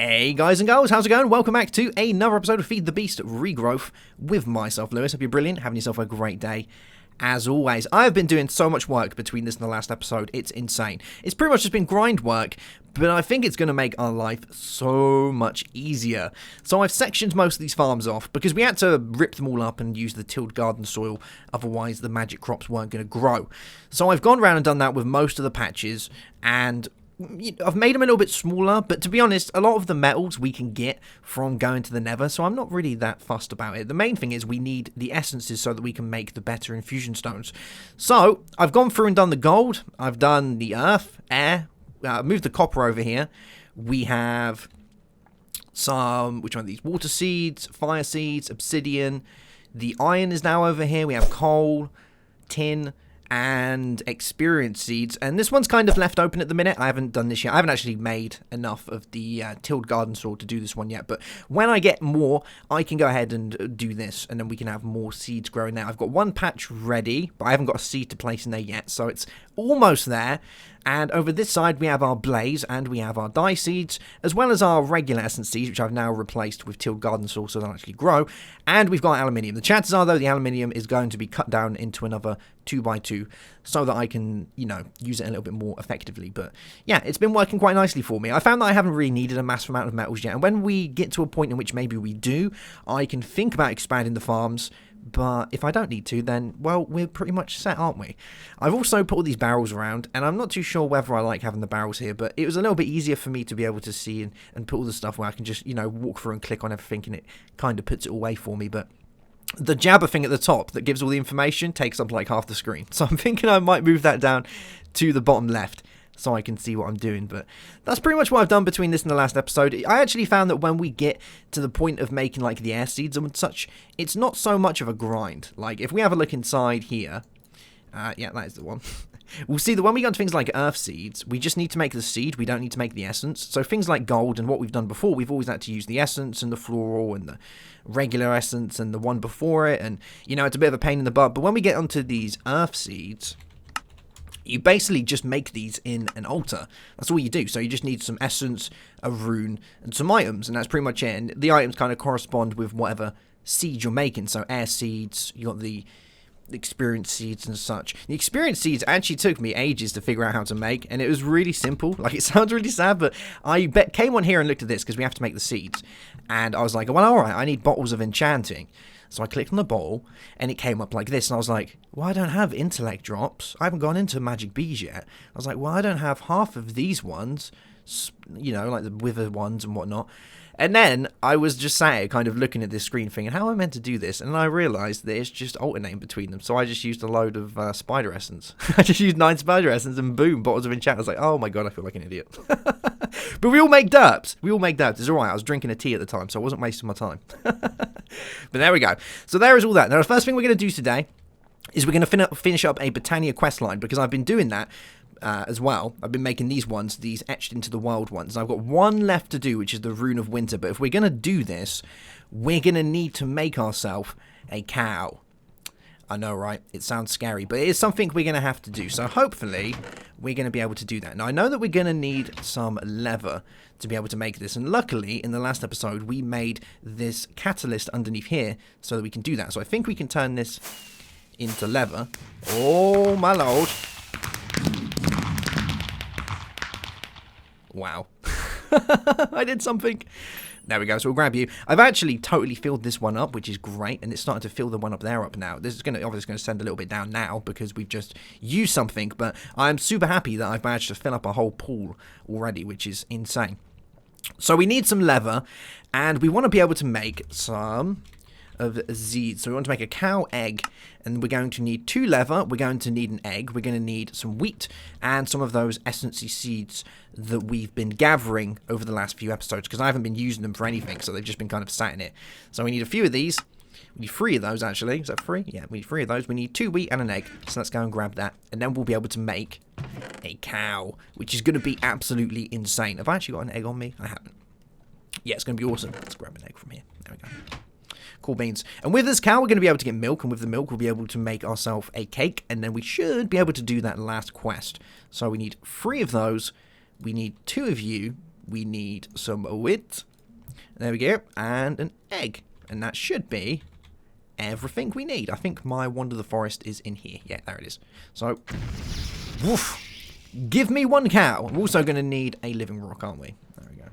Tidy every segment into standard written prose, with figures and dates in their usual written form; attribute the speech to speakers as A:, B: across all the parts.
A: Hey guys and girls, how's it going? Welcome back to another episode of Feed the Beast Regrowth with myself, Lewis. Hope you're brilliant, having yourself a great day. As always, I've been doing so much work between this and the last episode, it's insane. It's pretty much just been grind work, but I think it's going to make our life so much easier. So I've sectioned most of these farms off, because we had to rip them all up and use the tilled garden soil, otherwise the magic crops weren't going to grow. So I've gone around and done that with most of the patches, and I've made them a little bit smaller, but to be honest, a lot of the metals we can get from going to the nether, so I'm not really that fussed about it. The main thing is we need the essences so that we can make the better infusion stones. So, I've gone through and done the gold, I've done the earth, air, moved the copper over here. We have some, which one of these? Water seeds, fire seeds, obsidian. The iron is now over here. We have coal, tin, and experience seeds, and this one's kind of left open at the minute. I haven't done this yet. I haven't actually made enough of the tilled garden soil to do this one yet, but when I get more, I can go ahead and do this, and then we can have more seeds growing there. I've got one patch ready, but I haven't got a seed to place in there yet, so it's almost there. And over this side, we have our blaze, and we have our dye seeds, as well as our regular essence seeds, which I've now replaced with tilled garden soil so they'll actually grow. And we've got aluminium. The chances are, though, the aluminium is going to be cut down into another 2x2 so that I can, use it a little bit more effectively. But yeah, it's been working quite nicely for me. I found that I haven't really needed a massive amount of metals yet. And when we get to a point in which maybe we do, I can think about expanding the farms. But if I don't need to, then, well, we're pretty much set, aren't we? I've also put all these barrels around, and I'm not too sure whether I like having the barrels here, but it was a little bit easier for me to be able to see and put all the stuff where I can just, walk through and click on everything, and it kind of puts it away for me. But the jabber thing at the top that gives all the information takes up like half the screen. So I'm thinking I might move that down to the bottom left, so I can see what I'm doing. But that's pretty much what I've done between this and the last episode. I actually found that when we get to the point of making like the air seeds and such, it's not so much of a grind. Like if we have a look inside here, yeah, that is the one. We'll see that when we go into things like earth seeds, we just need to make the seed, we don't need to make the essence. So things like gold and what we've done before, we've always had to use the essence and the floral and the regular essence and the one before it, and it's a bit of a pain in the butt. But when we get onto these earth seeds, you basically just make these in an altar. That's all you do. So you just need some essence, a rune, and some items, and that's pretty much it. And the items kind of correspond with whatever seed you're making. So air seeds, you got the experience seeds and such. The experience seeds actually took me ages to figure out how to make, and it was really simple. Like, it sounds really sad, but I came on here and looked at this because we have to make the seeds, and I was like, well, alright, I need bottles of enchanting. So I clicked on the bottle, and it came up like this, and I was like, well, I don't have intellect drops. I haven't gone into magic bees yet. I was like, well, I don't have half of these ones, like the wither ones and whatnot. And then I was just sat here kind of looking at this screen thinking, how am I meant to do this? And then I realised that it's just alternating between them. So I just used a load of spider essence. I just used 9 spider essence, and boom, bottles of enchant. I was like, oh my god, I feel like an idiot. But we all make derps. It's alright. I was drinking a tea at the time, so I wasn't wasting my time. But there we go. So there is all that. Now the first thing we're going to do today is we're going to finish up a Botanical quest line, because I've been doing that as well. I've been making these etched into the wild ones. I've got one left to do, which is the rune of winter. But if we're going to do this, we're going to need to make ourselves a cow. I know, right? It sounds scary, but it is something we're going to have to do. So hopefully we're going to be able to do that. Now I know that we're going to need some leather to be able to make this, and luckily in the last episode we made this catalyst underneath here so that we can do that. So I think we can turn this into leather. Oh my lord. Wow. I did something. There we go, so we'll grab you. I've actually totally filled this one up, which is great, and it's starting to fill the one up there up now. This is obviously going to send a little bit down now because we've just used something, but I'm super happy that I've managed to fill up a whole pool already, which is insane. So we need some leather, and we want to be able to make some of seeds. So we want to make a cow egg, and we're going to need 2 leather, we're going to need an egg, we're going to need some wheat, and some of those essency seeds that we've been gathering over the last few episodes, because I haven't been using them for anything, so they've just been kind of sat in it. So we need a few of these. We need 3 of those, actually. Is that 3? Yeah, we need 3 of those. We need 2 wheat and an egg, so let's go and grab that, and then we'll be able to make a cow, which is going to be absolutely insane. Have I actually got an egg on me? I haven't. Yeah, it's going to be awesome. Let's grab an egg from here. There we go. Cool beans. And with this cow, we're going to be able to get milk, and with the milk, we'll be able to make ourselves a cake, and then we should be able to do that last quest. So we need 3 of those. We need 2 of you. We need some wheat. There we go. And an egg. And that should be everything we need. I think my Wand of the Forest is in here. Yeah, there it is. So, woof. Give me one cow. We're also going to need a living rock, aren't we? There we go.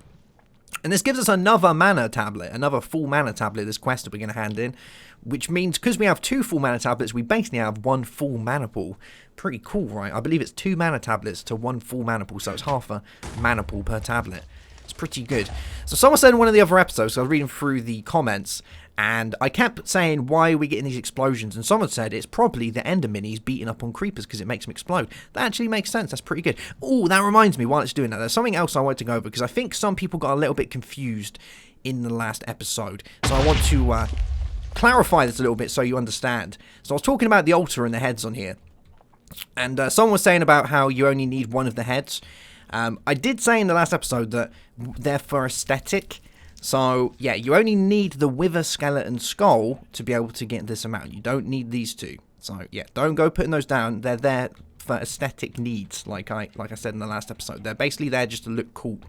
A: And this gives us another mana tablet, another full mana tablet, this quest that we're going to hand in, which means because we have 2 full mana tablets, we basically have 1 full mana pool. Pretty cool, right? I believe it's 2 mana tablets to 1 full mana pool, so it's half a mana pool per tablet. It's pretty good. So someone said in one of the other episodes, so I was reading through the comments, and I kept saying, why are we getting these explosions? And someone said it's probably the ender minis beating up on creepers because it makes them explode. That actually makes sense. That's pretty good. Oh, that reminds me, while it's doing that, there's something else I want to go over, because I think some people got a little bit confused in the last episode. So I want to clarify this a little bit so you understand. So I was talking about the altar and the heads on here. And someone was saying about how you only need 1 of the heads. I did say in the last episode that they're for aesthetic. So, yeah, you only need the wither, skeleton, skull to be able to get this amount. You don't need these 2. So, yeah, don't go putting those down. They're there for aesthetic needs, like I said in the last episode. They're basically there just to look cool.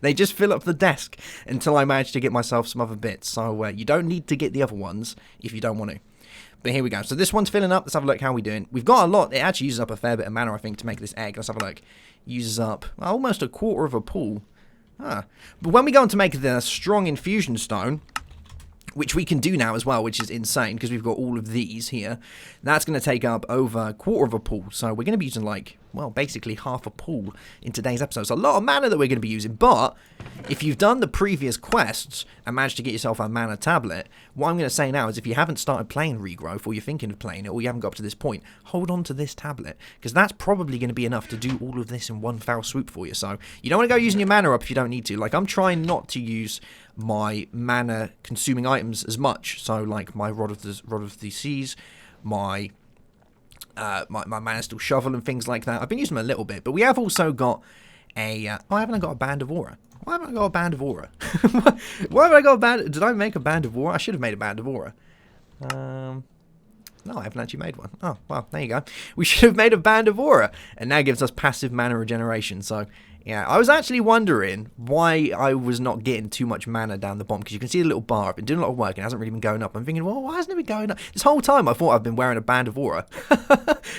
A: They just fill up the desk until I manage to get myself some other bits. So, you don't need to get the other ones if you don't want to. But here we go. So this one's filling up. Let's have a look how we're doing. We've got a lot. It actually uses up a fair bit of mana, I think, to make this egg. Let's have a look. Uses up almost a quarter of a pool. But when we go on to make the strong infusion stone, which we can do now as well, which is insane because we've got all of these here, that's going to take up over a quarter of a pool. So we're going to be using, like, well, basically half a pool in today's episode. So a lot of mana that we're going to be using. But if you've done the previous quests and managed to get yourself a mana tablet, what I'm going to say now is if you haven't started playing Regrowth, or you're thinking of playing it, or you haven't got up to this point, hold on to this tablet, because that's probably going to be enough to do all of this in one foul swoop for you. So you don't want to go using your mana up if you don't need to. Like, I'm trying not to use my mana consuming items as much. So like my rod of the seas, my mana steel shovel and things like that. I've been using them a little bit, but we have also got a why haven't I got a band of aura? Why haven't I got a band of aura? Why haven't I got a band? Did I make a band of aura? I should have made a band of aura. No, I haven't actually made one. Oh, well, there you go. We should have made a band of aura, and that gives us passive mana regeneration. So yeah, I was actually wondering why I was not getting too much mana down the bottom, because you can see the little bar. I've been doing a lot of work and it hasn't really been going up. I'm thinking, well, why hasn't it been going up? This whole time I thought I've been wearing a band of aura.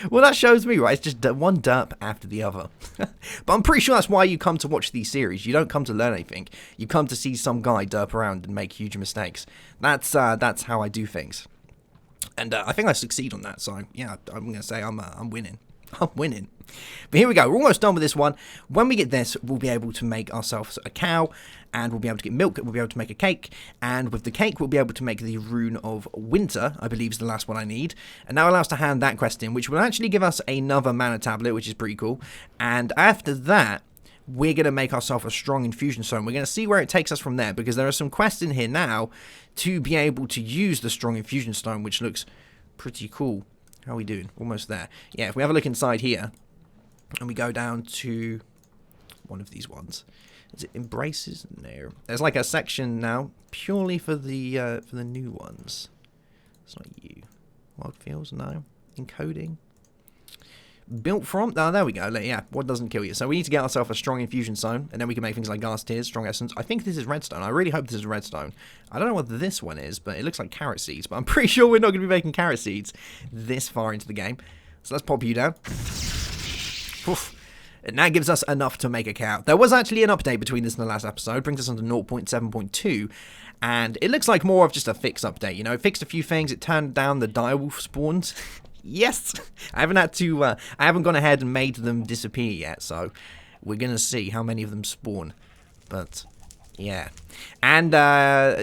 A: Well, that shows me, right? It's just one derp after the other. But I'm pretty sure that's why you come to watch these series. You don't come to learn anything. You come to see some guy derp around and make huge mistakes. That's how I do things. And I think I succeed on that. So, yeah, I'm going to say I'm winning. I'm winning. But here we go. We're almost done with this one. When we get this, we'll be able to make ourselves a cow, and we'll be able to get milk, we'll be able to make a cake, and with the cake, we'll be able to make the rune of winter, I believe is the last one I need. And now allow us to hand that quest in, which will actually give us another mana tablet, which is pretty cool. And after that, we're going to make ourselves a strong infusion stone. We're going to see where it takes us from there, because there are some quests in here now to be able to use the strong infusion stone, which looks pretty cool. How are we doing? Almost there. Yeah, if we have a look inside here, and we go down to one of these ones. Is it embraces? No. There's like a section now purely for the new ones. It's not you. Wild Fields? No. Encoding. Built from? Oh, there we go. Yeah, what doesn't kill you? So we need to get ourselves a strong infusion stone, and then we can make things like gas tears, strong essence. I think this is redstone. I really hope this is redstone. I don't know what this one is, but it looks like carrot seeds. But I'm pretty sure we're not going to be making carrot seeds this far into the game. So let's pop you down. Oof. And that gives us enough to make a cow. There was actually an update between this and the last episode. Brings us on to 0.7.2. And it looks like more of just a fix update. You know, it fixed a few things. It turned down the direwolf spawns. Yes! I haven't gone ahead and made them disappear yet. So we're going to see how many of them spawn. But yeah. And,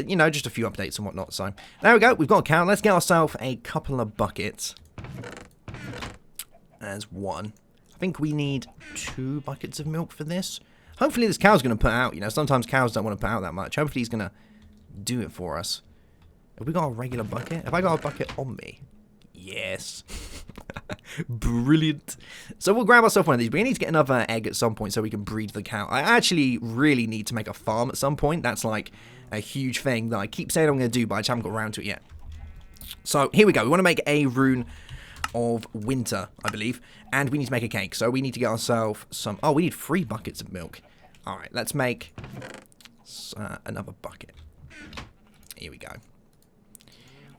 A: you know, just a few updates and whatnot. So there we go. We've got a cow. Let's get ourselves a couple of buckets. There's one. I think we need 2 buckets of milk for this. Hopefully this cow's going to put out. You know, sometimes cows don't want to put out that much. Hopefully he's going to do it for us. Have we got a regular bucket? Have I got a bucket on me? Yes. Brilliant. So we'll grab ourselves one of these. We need to get another egg at some point so we can breed the cow. I actually really need to make a farm at some point. That's like a huge thing that I keep saying I'm going to do, but I just haven't got around to it yet. So here we go. We want to make a rune of winter, I believe, and we need to make a cake. So we need to get ourselves some. Oh, we need 3 buckets of milk. Alright, let's make another bucket. Here we go.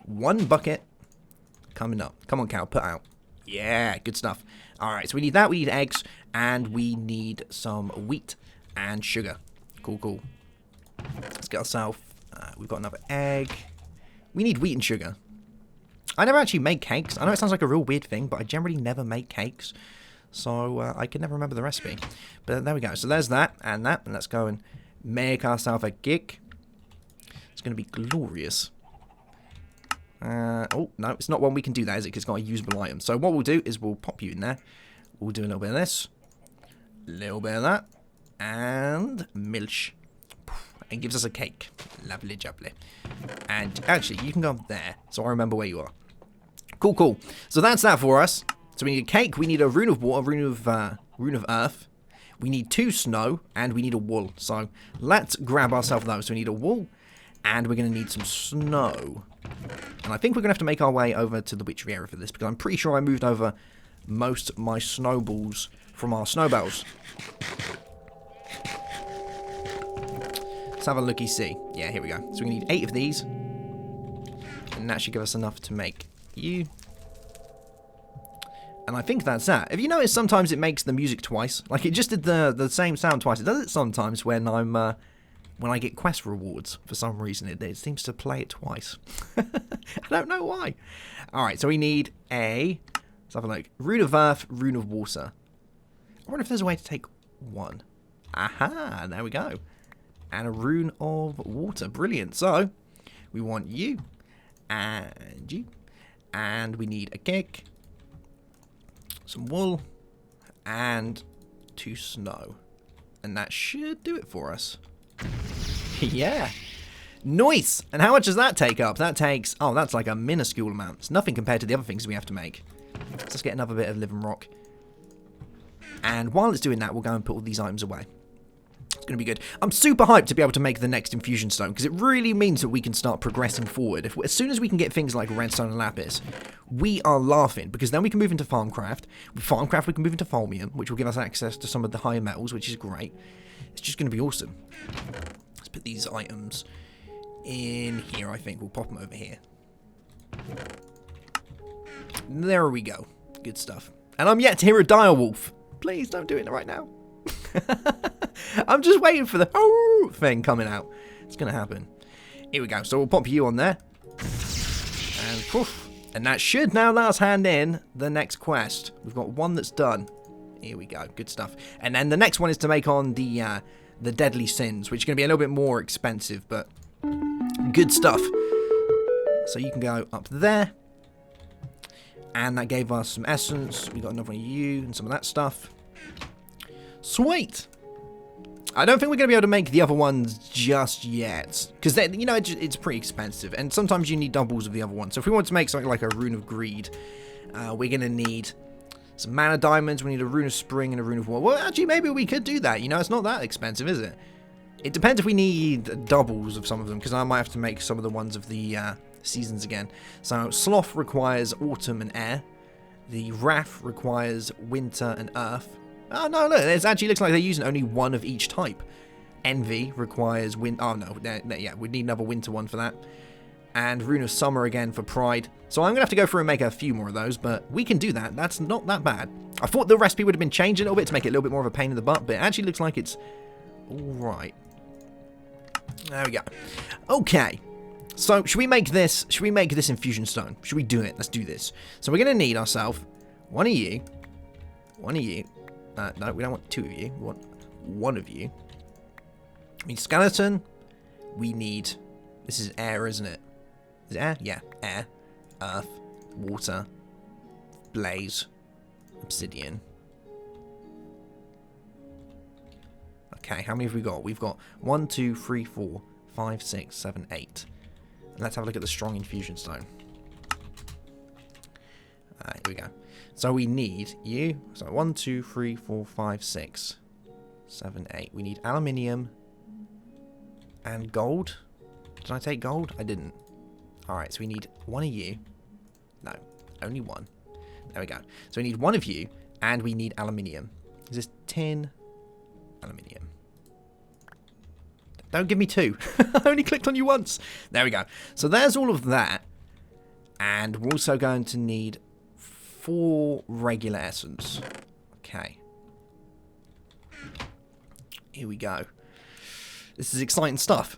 A: 1 bucket coming up. Come on, cow, put out. Yeah, good stuff. Alright, so we need that, we need eggs, and we need some wheat and sugar. Cool, cool. Let's get ourselves... we've got another egg. We need wheat and sugar. I never actually make cakes. I know it sounds like a real weird thing, but I generally never make cakes. So I can never remember the recipe. But there we go. So there's that and that. And let's go and make ourselves a cake. It's going to be glorious. Oh, no, it's not one we can do that, is it? Because it's got a usable item. So what we'll do is we'll pop you in there. We'll do a little bit of this. A little bit of that. And milk. And gives us a cake. Lovely jubbly. And actually, you can go up there. So I remember where you are. Cool, cool. So that's that for us. So we need a cake, we need a rune of water, rune of earth, we need 2 snow, and we need a wool. So let's grab ourselves those. So we need a wool, and we're going to need some snow. And I think we're going to have to make our way over to the witchery area for this, because I'm pretty sure I moved over most of my snowballs from our snowbells. Let's have a looky-see. Yeah, here we go. So we need 8 of these, and that should give us enough to make you. And I think that's that. Have you noticed sometimes it makes the music twice? Like it just did the same sound twice. It does it sometimes when when I get quest rewards for some reason. It seems to play it twice. I don't know why. All right, so we need let's have a look. Rune of earth, rune of water. I wonder if there's a way to take 1. Aha, there we go. And a rune of water. Brilliant. So we want you and you, and we need a cake. Some wool, and 2 snow. And that should do it for us. Yeah. Nice! And how much does that take up? That takes... Oh, that's like a minuscule amount. It's nothing compared to the other things we have to make. Let's get another bit of living rock. And while it's doing that, we'll go and put all these items away. It's going to be good. I'm super hyped to be able to make the next infusion stone, because it really means that we can start progressing forward. As soon as we can get things like redstone and lapis, we are laughing, because then we can move into farmcraft. With farmcraft, we can move into fulmium, which will give us access to some of the higher metals, which is great. It's just going to be awesome. Let's put these items in here, I think. We'll pop them over here. There we go. Good stuff. And I'm yet to hear a direwolf. Please don't do it right now. I'm just waiting for the oh thing coming out. It's going to happen. Here we go. So we'll pop you on there. And poof. And that should now let us hand in the next quest. We've got 1 that's done. Here we go. Good stuff. And then the next one is to make on the deadly sins, which is going to be a little bit more expensive, but good stuff. So you can go up there. And that gave us some essence. We got another one of you and some of that stuff. Sweet. I don't think we're going to be able to make the other ones just yet, because you know it's pretty expensive, and sometimes you need doubles of the other one. So if we want to make something like a rune of greed, we're going to need some mana diamonds. We need a rune of spring and a rune of war. Well, actually, maybe we could do that. You know, it's not that expensive, is it? It depends if we need doubles of some of them, because I might have to make some of the ones of the seasons again. So sloth requires autumn and air. The wrath requires winter and earth. Oh, no, look, it actually looks like they're using only 1 of each type. Envy requires wind. Oh, no, yeah, we need another winter one for that. And Rune of Summer again for pride. So I'm going to have to go through and make a few more of those, but we can do that. That's not that bad. I thought the recipe would have been changed a little bit to make it a little bit more of a pain in the butt, but it actually looks like it's all right. There we go. Okay. So, should we make this infusion stone? Should we do it? Let's do this. So, we're going to need ourselves 1 of you. 1 of you. No, we don't want 2 of you. We want 1 of you. We need skeleton. We need... This is air, isn't it? Is it air? Yeah. Air. Earth. Water. Blaze. Obsidian. Okay, how many have we got? We've got 1, 2, 3, 4, 5, 6, 7, 8. And let's have a look at the strong infusion stone. Here we go. So we need you. So 1, 2, 3, 4, 5, 6, 7, 8. We need aluminium and gold. Did I take gold? I didn't. Alright, so we need 1 of you. No, only 1. There we go. So we need 1 of you, and we need aluminium. Is this tin? Aluminium. Don't give me 2. I only clicked on you once. There we go. So there's all of that. And we're also going to need 4 regular essence. Okay. Here we go. This is exciting stuff.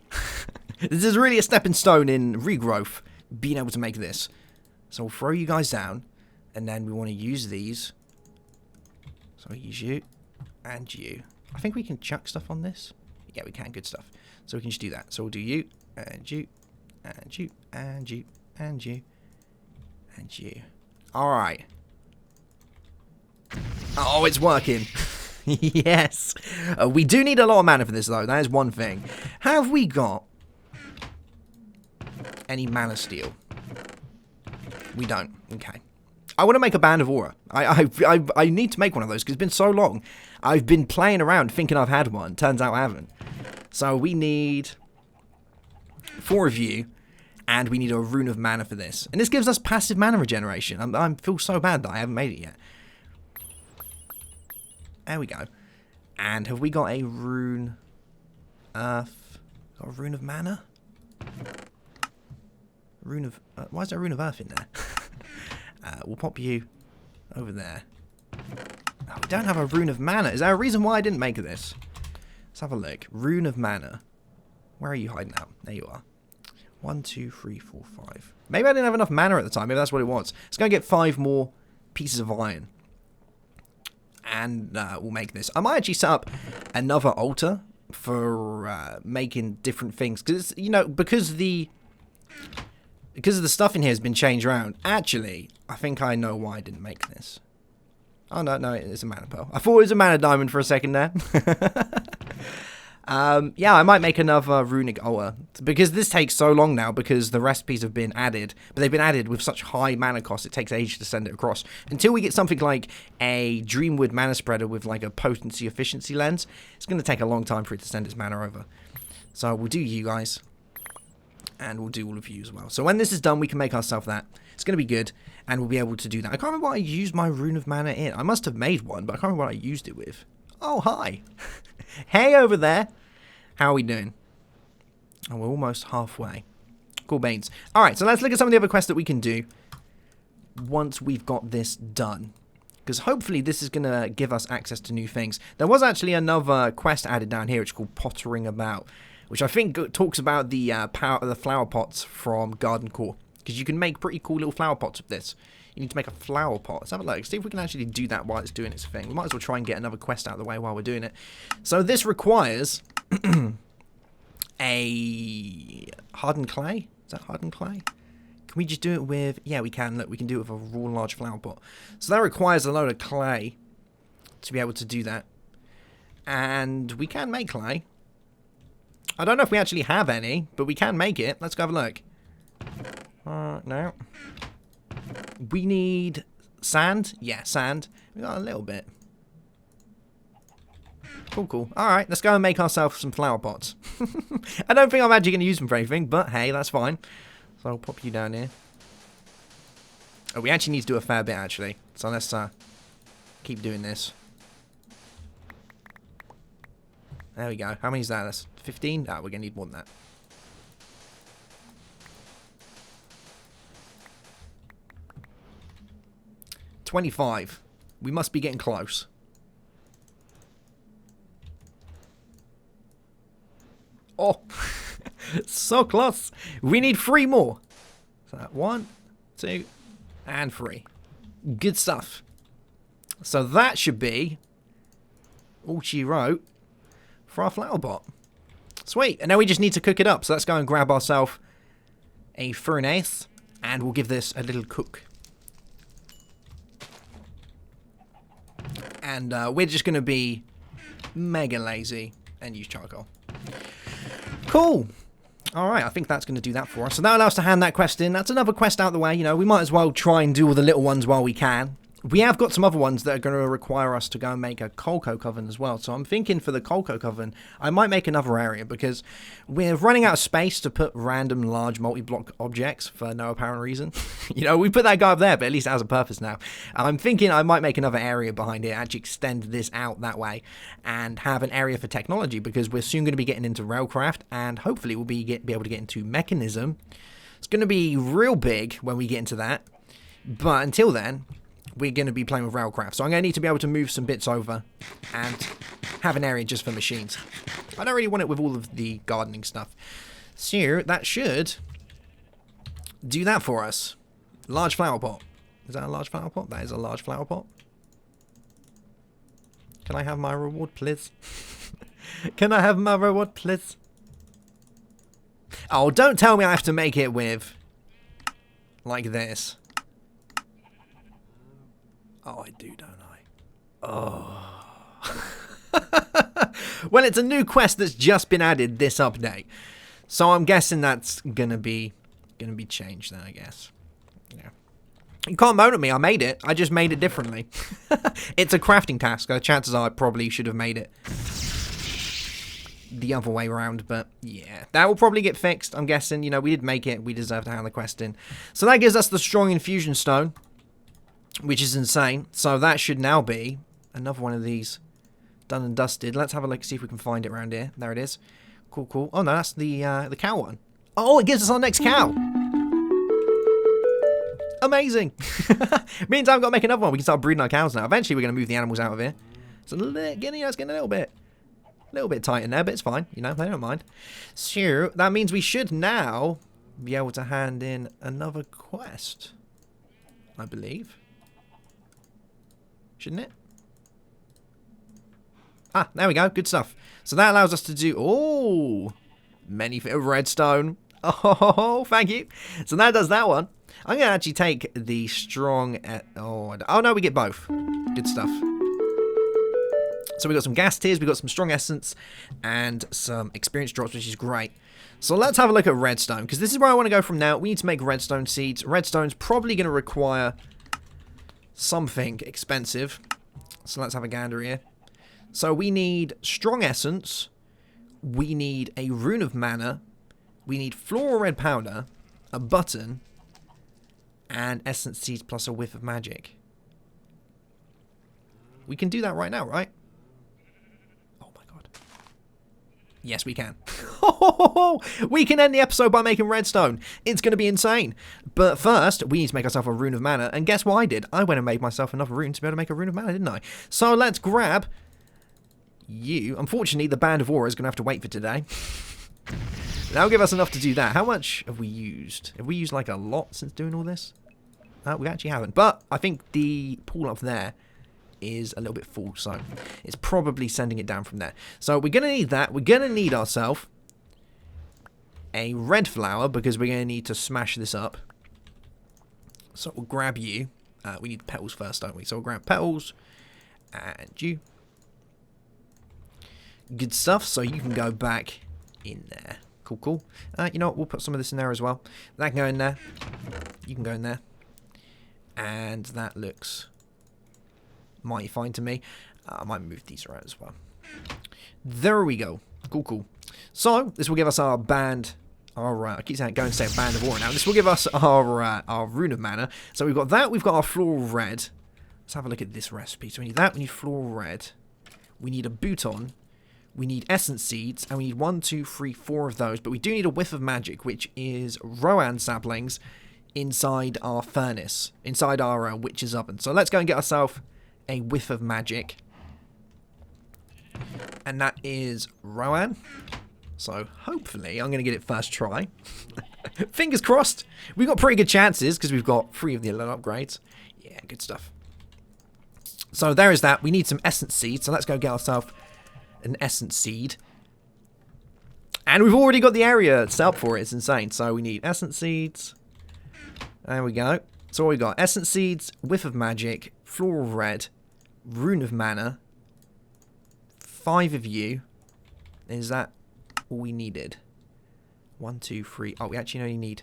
A: This is really a stepping stone in regrowth, being able to make this. So we'll throw you guys down, and then we want to use these. So I'll use you and you. I think we can chuck stuff on this. Yeah, we can. Good stuff. So we can just do that. So we'll do you, and you, and you, and you, and you, and you. Alright. Oh, it's working. Yes. We do need a lot of mana for this, though. That is one thing. Have we got any mana steel? We don't. Okay. I want to make a band of aura. I need to make one of those because it's been so long. I've been playing around thinking I've had one. Turns out I haven't. So we need 4 of you, and we need a rune of mana for this. And this gives us passive mana regeneration. I feel so bad that I haven't made it yet. There we go. And have we got a rune earth? Got a rune of mana? Rune of... why is there a rune of earth in there? We'll pop you over there. Oh, we don't have a rune of mana. Is there a reason why I didn't make this? Let's have a look. Rune of mana. Where are you hiding out? There you are. 1, 2, 3, 4, 5. Maybe I didn't have enough mana at the time. Maybe that's what it was. It's going to get 5 more pieces of iron. And we'll make this. I might actually set up another altar for making different things. Because, you know, because of the stuff in here has been changed around. Actually, I think I know why I didn't make this. Oh, no, it's a mana pearl. I thought it was a mana diamond for a second there. Yeah, I might make another runic altar. Because this takes so long now, because the recipes have been added. But they've been added with such high mana cost, it takes ages to send it across. Until we get something like a Dreamwood mana spreader with like a potency efficiency lens, it's going to take a long time for it to send its mana over. So we'll do you guys. And we'll do all of you as well. So when this is done, we can make ourselves that. It's going to be good. And we'll be able to do that. I can't remember what I used my rune of mana in. I must have made one, but I can't remember what I used it with. Oh, hi. Hey over there. How are we doing? Oh, we're almost halfway. Cool beans. Alright, so let's look at some of the other quests that we can do once we've got this done. Because hopefully this is going to give us access to new things. There was actually another quest added down here, which is called Pottering About, which I think talks about the power of the flower pots from Garden Core. Because you can make pretty cool little flower pots with this. You need to make a flower pot. Let's have a look. See if we can actually do that while it's doing its thing. We might as well try and get another quest out of the way while we're doing it. So this requires a hardened clay. Is that hardened clay? Can we just do it with... Yeah, we can. Look, we can do it with a raw large flower pot. So that requires a load of clay to be able to do that. And we can make clay. I don't know if we actually have any, but we can make it. Let's go have a look. No. We need sand. Yeah, sand. We got a little bit. Cool. Alright, let's go and make ourselves some flower pots. I don't think I'm actually going to use them for anything, but hey, that's fine. So I'll pop you down here. Oh, we actually need to do a fair bit, actually. So let's keep doing this. There we go. How many is that? That's 15? Ah, we're going to need more than that. $25. We must be getting close. Oh, so close. We need 3 more. So 1, 2, and 3. Good stuff. So that should be all she wrote for our flower pot. Sweet. And now we just need to cook it up. So let's go and grab ourselves a furnace, and we'll give this a little cook. And we're just going to be mega lazy and use charcoal. Cool. Alright, I think that's going to do that for us. So that allows us to hand that quest in. That's another quest out the way. You know, we might as well try and do all the little ones while we can. We have got some other ones that are going to require us to go and make a coalco coven as well. So I'm thinking for the coalco coven, I might make another area because we're running out of space to put random large multi-block objects for no apparent reason. You know, we put that guy up there, but at least it has a purpose now. I'm thinking I might make another area behind it, actually extend this out that way and have an area for technology because we're soon going to be getting into railcraft and hopefully we'll be able to get into mechanism. It's going to be real big when we get into that. But until then, we're going to be playing with railcraft. So I'm going to need to be able to move some bits over and have an area just for machines. I don't really want it with all of the gardening stuff. So that should do that for us. Large flower pot. Is that a large flower pot? That is a large flower pot. Can I have my reward, please? Can I have my reward, please? Oh, don't tell me I have to make it with like this. Oh, I do, don't I? Oh. Well, it's a new quest that's just been added this update. So I'm guessing that's gonna be changed then, I guess. Yeah. You can't moan at me, I made it. I just made it differently. It's a crafting task. Chances are I probably should have made it the other way around, but yeah. That will probably get fixed, I'm guessing. You know, we did make it. We deserve to hand the quest in. So that gives us the strong infusion stone, which is insane. So that should now be another one of these done and dusted. Let's have a look, see if we can find it around here. There it is. Cool, cool. Oh no, that's the cow one. Oh, it gives us our next cow. Amazing. Means I've got to make another one. We can start breeding our cows now. Eventually, we're going to move the animals out of here. So it's getting a little bit tight in there, but it's fine. You know, they don't mind. So that means we should now be able to hand in another quest, I believe. Shouldn't it? Ah, there we go. Good stuff. So that allows us to do... Oh! Many fit of redstone. Oh, thank you. So that does that one. I'm going to actually take the strong... Oh, no, we get both. Good stuff. So we got some gas tiers, we got some strong essence, and some experience drops, which is great. So let's have a look at redstone, because this is where I want to go from now. We need to make redstone seeds. Redstone's probably going to require something expensive. So let's have a gander here. So we need strong essence. We need a rune of mana. We need floral red powder, a button, and essence seeds plus a whiff of magic. We can do that right now, right? Oh my god. Yes, we can. We can end the episode by making redstone. It's going to be insane. But first, we need to make ourselves a rune of mana. And guess what I did? I went and made myself another rune to be able to make a rune of mana, didn't I? So let's grab you. Unfortunately, the Band of Aura is going to have to wait for today. That'll give us enough to do that. How much have we used? Have we used like a lot since doing all this? We actually haven't. But I think the pool up there is a little bit full, so it's probably sending it down from there. So we're going to need that. We're going to need ourselves a red flower because we're going to need to smash this up. So we'll grab you. We need petals first, don't we? So we'll grab petals and you. Good stuff. So you can go back in there. Cool, cool. You know what? We'll put some of this in there as well. That can go in there. You can go in there. And that looks mighty fine to me. I might move these around as well. There we go. Cool, cool. So this will give us our band. I keep saying, go and say Band of Aura now. This will give us our rune of mana. So we've got that. We've got our floral red. Let's have a look at this recipe. So we need that. We need floral red. We need a bouton. We need essence seeds. And we need 1, 2, 3, 4 of those. But we do need a whiff of magic, which is Rowan saplings inside our furnace, inside our witch's oven. So let's go and get ourselves a whiff of magic. And that is Rowan. So hopefully I'm going to get it first try. Fingers crossed. We've got pretty good chances because we've got 3 of the 11 upgrades. Yeah, good stuff. So there is that. We need some essence seeds. So let's go get ourselves an essence seed. And we've already got the area set up for it. It's insane. So we need essence seeds. There we go. So we got essence seeds, whiff of magic, floral red, rune of mana, 5 of you. Is that all we needed? 1, 2, 3. Oh, we actually only need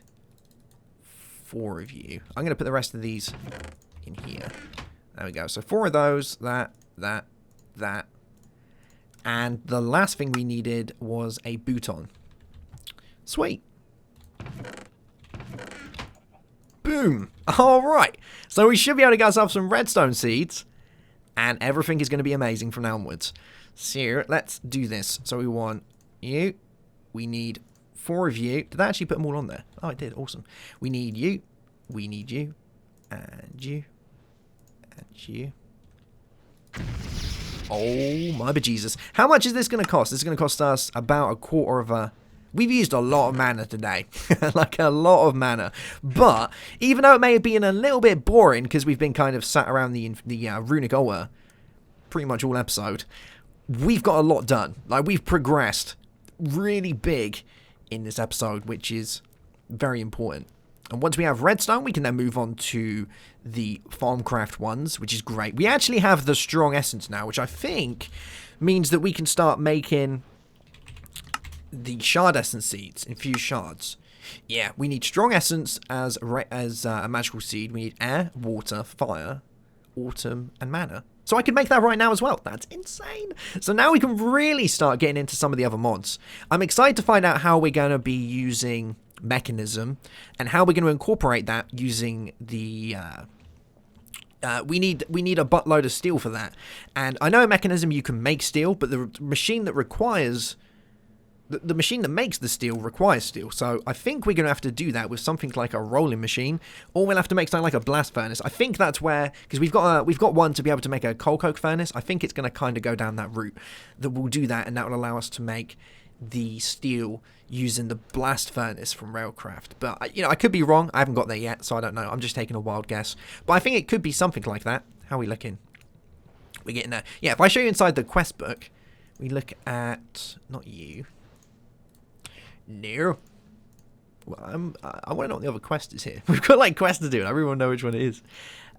A: 4 of you. I'm going to put the rest of these in here. There we go. So 4 of those, that. And the last thing we needed was a bouton. Sweet. Boom. All right. So we should be able to get ourselves some redstone seeds. And everything is going to be amazing from now onwards. So let's do this. So we want you. We need 4 of you. Did I actually put them all on there? Oh, I did. Awesome. We need you. We need you. And you. And you. Oh my bejesus. How much is this going to cost? This is going to cost us about a quarter of a... We've used a lot of mana today. Like a lot of mana. But even though it may have been a little bit boring because we've been kind of sat around the runic ore pretty much all episode, we've got a lot done. Like we've progressed really big in this episode, which is very important. And once we have redstone, we can then move on to the farmcraft ones, which is great. We actually have the strong essence now, which I think means that we can start making the shard essence seeds, infused shards. Yeah, we need strong essence as a magical seed. We need air, water, fire, autumn, and mana. So I can make that right now as well. That's insane. So now we can really start getting into some of the other mods. I'm excited to find out how we're going to be using mechanism and how we're going to incorporate that using the we need a buttload of steel for that. And I know a mechanism you can make steel, but the machine that requires the machine that makes the steel requires steel. So I think we're going to have to do that with something like a rolling machine, or we'll have to make something like a blast furnace. I think that's where, because we've got one to be able to make a coal coke furnace. I think it's going to kind of go down that route, that we'll do that, and that will allow us to make the steel using the blast furnace from Railcraft. But I could be wrong. I haven't got there yet, so I don't know. I'm just taking a wild guess. But I think it could be something like that. How are we looking? We're getting there. Yeah, if I show you inside the quest book, we look at not you. No. Well, I want to know what the other quest is here. We've got like quests to do, and I really want to know which one it is.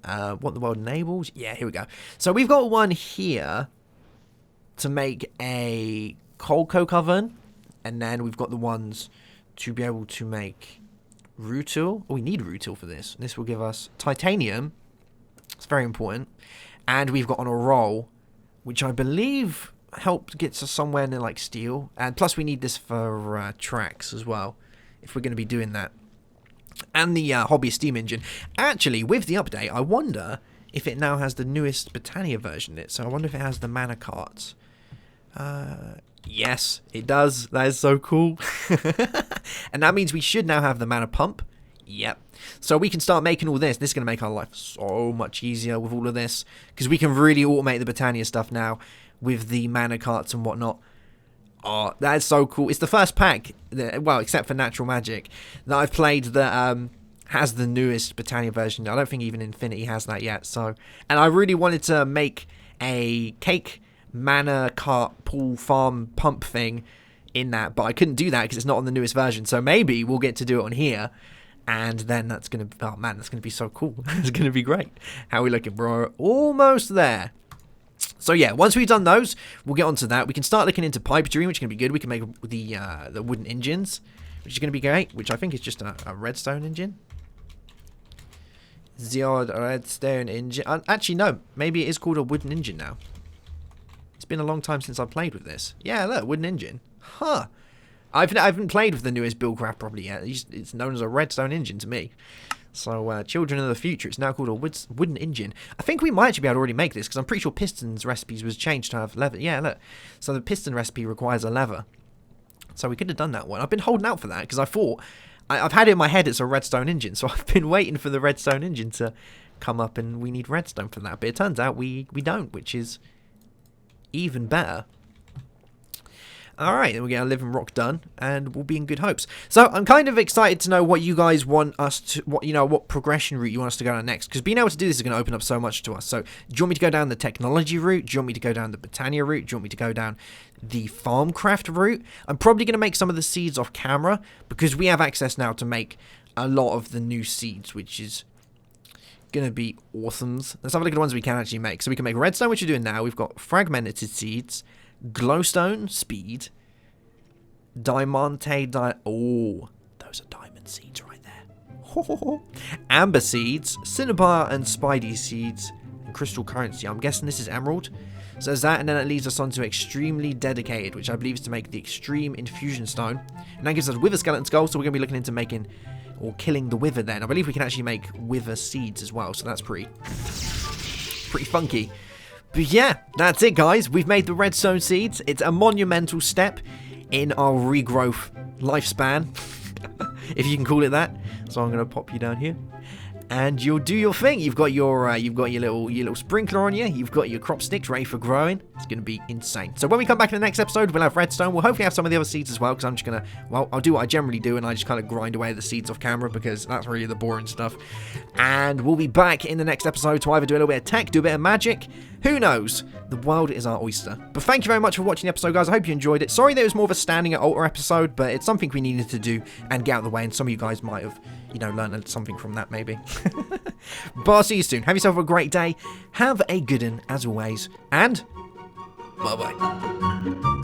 A: What the world enables? Yeah, here we go. So we've got one here to make a coal coke oven, and then we've got the ones to be able to make rutile. Oh, we need rutile for this. This will give us titanium. It's very important. And we've got on a roll, which I believe help gets us somewhere near like steel, and plus we need this for tracks as well if we're going to be doing that, and the hobbyist steam engine. Actually, with the update, I wonder if it now has the newest Botania version in it. So I wonder if it has the mana carts. Yes, it does. That is so cool. And that means we should now have the mana pump. Yep. So we can start making all this. This is going to make our life so much easier with all of this, because we can really automate the Botania stuff now with the mana carts and whatnot. Oh, that is so cool. It's the first pack, well, except for Natural Magic, that I've played that has the newest Botania version. I don't think even Infinity has that yet. So, and I really wanted to make a cake mana cart pool farm pump thing in that, but I couldn't do that because it's not on the newest version. So maybe we'll get to do it on here, and then that's going to, oh man, that's going to be so cool. It's going to be great. How are we looking, bro? Almost there. So yeah, once we've done those, we'll get onto that. We can start looking into pipe dream, which is going to be good. We can make the wooden engines, which is going to be great, which I think is just a redstone engine. The odd redstone engine. Actually, no. Maybe it is called a wooden engine now. It's been a long time since I've played with this. Yeah, look, wooden engine. Huh. I haven't played with the newest Buildcraft probably yet. It's known as a redstone engine to me. So, Children of the Future, it's now called a wooden engine. I think we might actually be able to already make this, because I'm pretty sure pistons recipes was changed to have leather. Yeah, look. So the piston recipe requires a lever. So we could have done that one. I've been holding out for that, because I thought, I've had it in my head it's a redstone engine, so I've been waiting for the redstone engine to come up, and we need redstone for that. But it turns out we don't, which is even better. Alright, then we get our living rock done, and we'll be in good hopes. So, I'm kind of excited to know what you guys want us to, what progression route you want us to go down next, because being able to do this is going to open up so much to us. So, do you want me to go down the technology route? Do you want me to go down the Botania route? Do you want me to go down the farmcraft route? I'm probably going to make some of the seeds off camera, because we have access now to make a lot of the new seeds, which is going to be awesome. Let's have a look at the ones we can actually make. So, we can make redstone, which we're doing now. We've got fragmented seeds, glowstone, speed, diamante, oh, those are diamond seeds right there. Amber seeds, cinnabar and spidey seeds, and crystal currency. I'm guessing this is emerald. So there's that, and then it leads us on to extremely dedicated, which I believe is to make the extreme infusion stone. And that gives us wither skeleton skull, so we're going to be looking into making or killing the wither then. I believe we can actually make wither seeds as well, so that's pretty funky. But yeah, that's it guys. We've made the redstone seeds. It's a monumental step in our regrowth lifespan, if you can call it that. So I'm going to pop you down here. And you'll do your thing. You've got your little sprinkler on you. You've got your crop sticks ready for growing. It's going to be insane. So when we come back in the next episode, we'll have redstone. We'll hopefully have some of the other seeds as well, because I'm just going to, well, I'll do what I generally do, and I just kind of grind away the seeds off camera, because that's really the boring stuff. And we'll be back in the next episode to either do a little bit of tech, do a bit of magic. Who knows? The world is our oyster. But thank you very much for watching the episode, guys. I hope you enjoyed it. Sorry that it was more of a standing at altar episode, but it's something we needed to do and get out of the way, and some of you guys might have, you know, learned something from that, maybe. But I'll see you soon. Have yourself a great day. Have a good one, as always. And bye-bye.